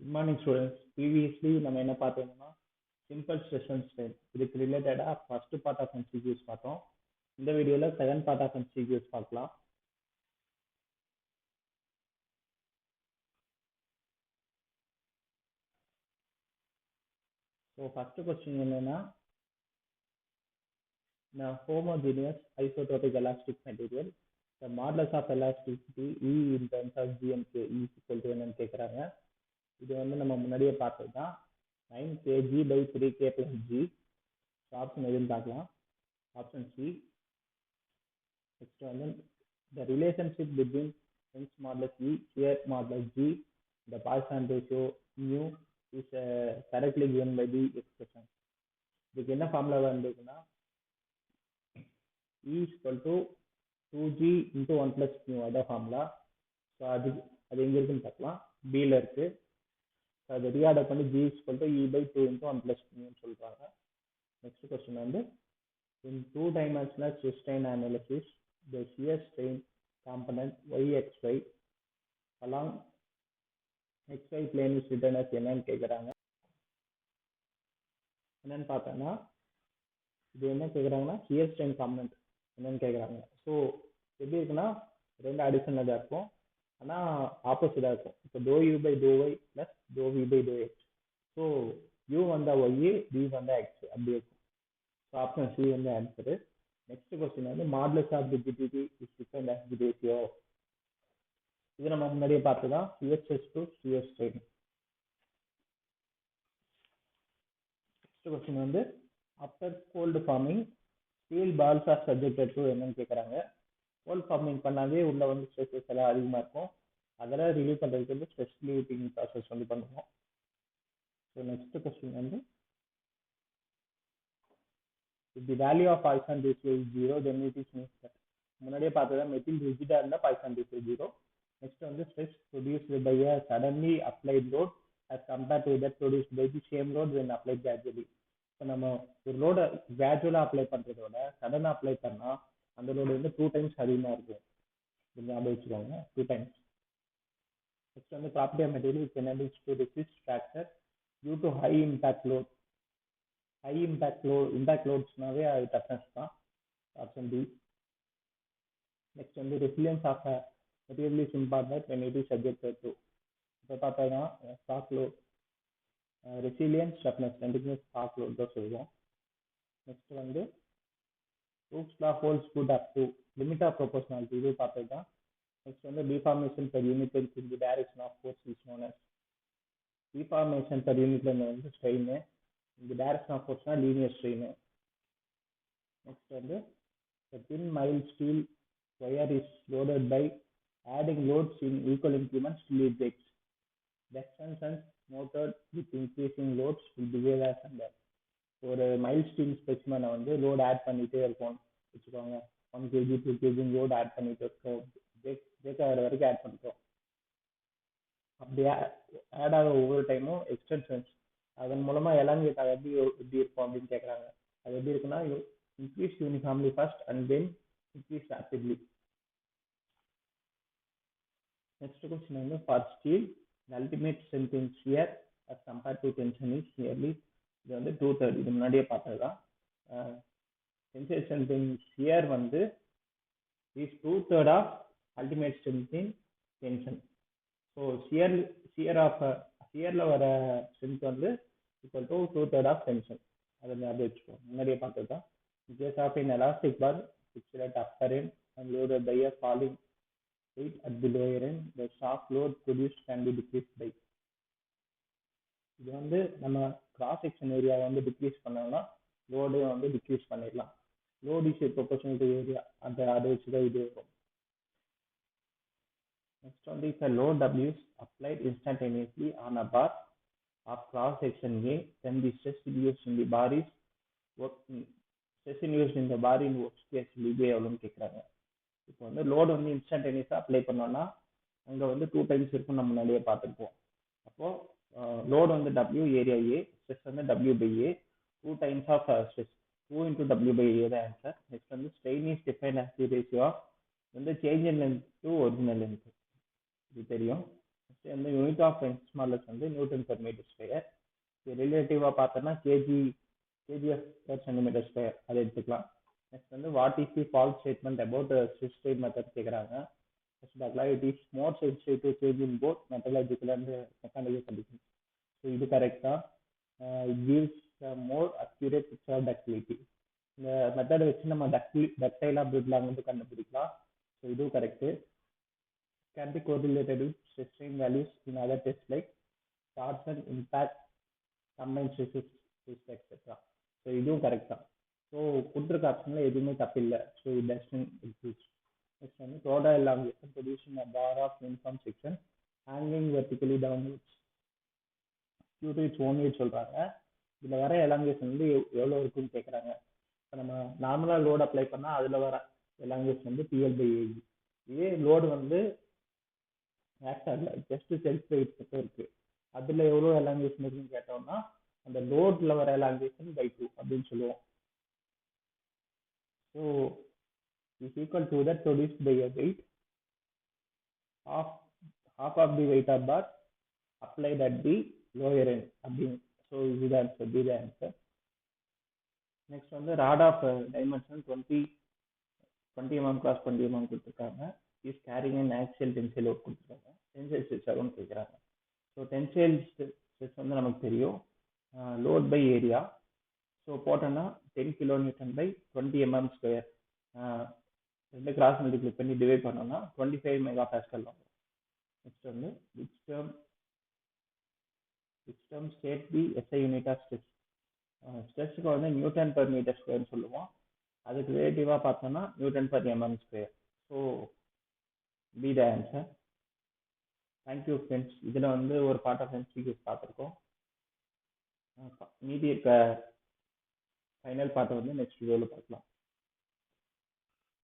Good morning students. Previously நம்ம என்ன பார்த்தோம்னா சிம்பிள் ஸ்ட்ரெஸ் அண்ட் ஸ்ட்ரெயின் இதுக்கு ரிலேட்டடாக ஃபர்ஸ்ட் பார்ட் ஆஃப் எம்சிக்யூஸ் பார்த்தோம். இந்த வீடியோவில் செகண்ட் பார்ட் ஆஃப் எம்சிக்யூஸ் பார்க்கலாம். ஸோ ஃபர்ஸ்ட் கொஸ்டின் என்னன்னா, the homogeneous isotropic elastic material, the modulus of elasticity E in terms of G and K is equal to என்னன்னு கேட்குறாங்க. இது வந்து நம்ம முன்னாடியே பார்த்தது தான். 9 kg by 3k plus G. Option எதுன்னு பார்க்கலாம். Option C. நெக்ஸ்ட் வந்து the relationship between Young's modulus E, shear modulus G, the Poisson ratio mu is correctly given by the expression. இதுக்கு என்ன ஃபார்முலா வந்திருக்குன்னா E is equal to 2G into 1 plus mu, அதான் formula. So அது எங்கே இருக்குன்னு பார்க்கலாம். பியில் இருக்கு. ஸோ அதை ரீஆர்டர் பண்ணி G is equal to E by 2 into 1 plus mu சொல்றாங்க. நெக்ஸ்ட் கொஸ்டின் வந்து, in two-dimensional stress strain analysis, the shear strain component yxy along xy plane is written as என்னன்னு கேட்குறாங்க. என்னன்னு பார்த்தோன்னா இது என்ன கேட்குறாங்கன்னா shear strain component என்னன்னு கேட்குறாங்க. ஸோ எப்படி இருக்குன்னா ரெண்டு அடிஷனல் தான் இருக்கும், ஆனால் ஆப்போசிட்டாக இருக்கும். இப்போ do U by do Y plus do V by do X. So U வந்தா ஒய், வி வந்தா எக்ஸ், அப்படி இருக்கும். ஸோ ஆப்ஷன் சி வந்து ஆன்சரு. நெக்ஸ்ட் கொஸ்டின் வந்து modulus of rigidity is defined as the ratio. இது நம்ம முன்னாடியே பார்த்துதான், CSS to CS strain. Next question வந்து, after cold forming steel balls are subjected to என்னன்னு கேட்குறாங்க. கோல்ட் ஃபார்மிங் பண்ணாவே உள்ள வந்து ஸ்ட்ரெஸ்ஸஸ் எல்லாம் அதிகமாக இருக்கும். அதெல்லாம் ரிலீவ் பண்ணுறதுக்கு வந்து ஸ்ட்ரெஸ் ரிலீவிங் ப்ராசஸ் வந்து பண்ணுவோம். ஸோ நெக்ஸ்ட் கொஸ்டின் வந்து, if the value of Poisson ratio is 0, then it is means that முன்னாடியே பார்த்ததா மெத்தில் ரிஜிடாக இருந்தால் Poisson ratio 0. நெக்ஸ்ட் வந்து stress produced by a suddenly applied load as compared to that produced by the same load when applied gradually. இப்போ நம்ம ஒரு லோடை கிராஜுவலாக apply பண்ணுறதோட சடனாக அப்ளை பண்ணால் அந்த லோடு வந்து 2 times அதிகமாக இருக்கும். ஞாபகம் வச்சுக்கோங்க, 2 times. நெக்ஸ்ட் வந்து property of material it enables to resist fracture due to high impact load. High impact லோட்ஸ்னாவே அது டஃப்னஸ் தான். Option D. நெக்ஸ்ட் வந்து resilience of material is important when it is subjected to. இப்போ பார்த்தோம்னா spark load, resilience, toughness ரெண்டுக்குமே spark load தான் சொல்லுவோம். Next வந்து Hooke's law holds good up to limit of proportionality, இது பார்த்தது தான். நெக்ஸ்ட் வந்து deformation per unit in the direction of force is known as. Deformation per யூனிட்ல வந்து ஸ்ட்ரெயின், இந்த டைரக்ஷன் ஆஃப் ஃபோர்ஸ்னா லீனியர் ஸ்ட்ரெயின். நெக்ஸ்ட் வந்து the thin mild steel wire is loaded by adding loads in equal increments till it breaks. The extensions noted with increasing loads will behave as under. ஒரு mild steel ஸ்பெசிமனை வந்து load add பண்ணிட்டே இருக்கும் வச்சுக்கோங்க. 1 kg 2 kg load add பண்ணிட்டு இருக்கோம், break ஆகிற வரைக்கும் add பண்ணிட்டோம். அப்படி ஆட் ஆக ஒவ்வொரு டைமும் எக்ஸ்டென்ஷன்ஸ் அதன் மூலமா எலாங்கேட் ஆக எப்படி இருக்கும் அப்படின்னு கேட்குறாங்க. அது எப்படி இருக்குன்னா, increase uniformly first and then increase rapidly. Next question வந்து, for steel the ultimate strength in shear as compared to tension is nearly, இது வந்து 2/3. இது முன்னாடியே பார்த்ததுதான். tensile strength in shear வந்து is 2/3 of ultimate strength in tension. So shearல வர strength வந்து equal to 2/3 of tension. அதை ஞாபகம் வச்சுக்கோங்க, முன்னாடியே பார்த்தது தான். In case of an elastic bar fixed at upper end and loaded by a falling weight at the lower end, the shock load produced can be decreased by. இது வந்து நம்ம cross section area வந்து degrees பண்ணோம்னா லோடையும் வந்து degrees பண்ணிடலாம். Load is proportional to area, அதை வச்சு தான் இது வரும். நெக்ஸ்ட் வந்து, if a load W is applied instantaneously on a bar of cross section A, then the stress induced in the bar is stress induced இந்த பார் in work space லிபே எவ்வளோன்னு கேட்குறாங்க. இப்போ வந்து லோடு வந்து இன்ஸ்டன்டேனியஸாக அப்ளை பண்ணோம்னா அங்கே வந்து 2 times இருக்கும், நம்ம முன்னாடியே பார்த்துருப்போம். அப்போது லோடு வந்து W ஏரியா ஏ, ஸ்ட்ரெஸ் வந்து W by A, 2 times of stress 2 into W by A தான் ஆன்சர். நெக்ஸ்ட் வந்து strain is defined as the ratio of வந்து change in length to original length, இது தெரியும். வந்து யூனிட் ஆஃப் ஸ்ட்ரென்த் ஸ்மாலஸ் வந்து newton per metre square. ரிலேட்டிவாக பார்த்தோன்னா கேஜிஎஃப் பெர் சென்டிமீட்டர் ஸ்கொயர் அதை எடுத்துக்கலாம். நெக்ஸ்ட் வந்து what is the false statement about ஸ்விட்ச் டைப் மெத்தட் கேட்குறாங்க. ஃபர்ஸ்ட் பார்க்கலாம், it is more sensitive to change in both metallurgical and mechanical condition. So இது correct தான். It gives more accurate picture of ductility. இந்த மெத்தடை வச்சு நம்ம டக்டைலாக பிரிட்லாக வந்து கண்டுபிடிக்கலாம். ஸோ இதுவும் correct. Can be correlated with stress strain values in other tests like torsion, impact, combined stresses, etc. So இதுவும் கரெக்ட் தான். ஸோ கொடுத்துருக்க ஆப்ஷனில் எதுவுமே தப்பு இல்லை. ஸோ இது டஸ்டின் எக்ஸிஸ்ட். நெக்ஸ்ட் வந்து total elongation producing a bar of uniform section hanging vertically downwards due to its own weight சொல்கிறாங்க. இதில் வர எலாங்கேஷன் வந்து எவ்வளோ இருக்குன்னு கேட்குறாங்க. இப்போ நம்ம நார்மலாக லோடு அப்ளை பண்ணால் அதில் வர எலாங்கேஷன் வந்து PL/AG. இதே லோடு வந்து ஆக்ட் ஆகல, ஜஸ்ட் செல்ஃப் வெயிட் மட்டும் இருக்கு. அதில் எவ்வளோ எலாங்கேஷன் இருக்குன்னு கேட்டோம்னா அந்த லோடில் வர எலாங்கேஷன் பை 2 அப்படின்னு சொல்லுவோம். So is equal to that produced by a weight half of the weight of bar applied at the lower end அப்படின்னு. ஸோ இதுதான் ஆன்சர், பி தான் ஆன்சர். நெக்ஸ்ட் வந்து rod of dimension 20 mm cross 20 mm கொடுத்துருக்காங்க. Is carrying an axial tensile load கொடுத்துருக்காங்க. Tensile stress எவ்வளோன்னு கேட்குறாங்க. So tensile stress வந்து நமக்கு தெரியும், லோட் பை ஏரியா. ஸோ போட்டோன்னா 10 kN by 20 mm². ரெண்டு கிராஸ் மல்டிப்ளை பண்ணி டிவைட் பண்ணோம்னா 25 MPa வரும். நெக்ஸ்ட் வந்து which term state the SI unit of stress. ஸ்ட்ரெஸ்ஸுக்கு வந்து நியூட்டன் பெர் மீட்டர் ஸ்கொயர்னு சொல்லுவோம். அதுக்கு ரிலேட்டிவாக பார்த்தோம்னா newton per mm². So B the answer. Thank you friends. இதில் வந்து ஒரு பார்ட் ஆஃப் MCQs பார்த்துருக்கோம். மீதி இருக்க ஃபைனல் பார்ட்டை வந்து நெக்ஸ்ட் வீடியோவில் பார்க்கலாம்.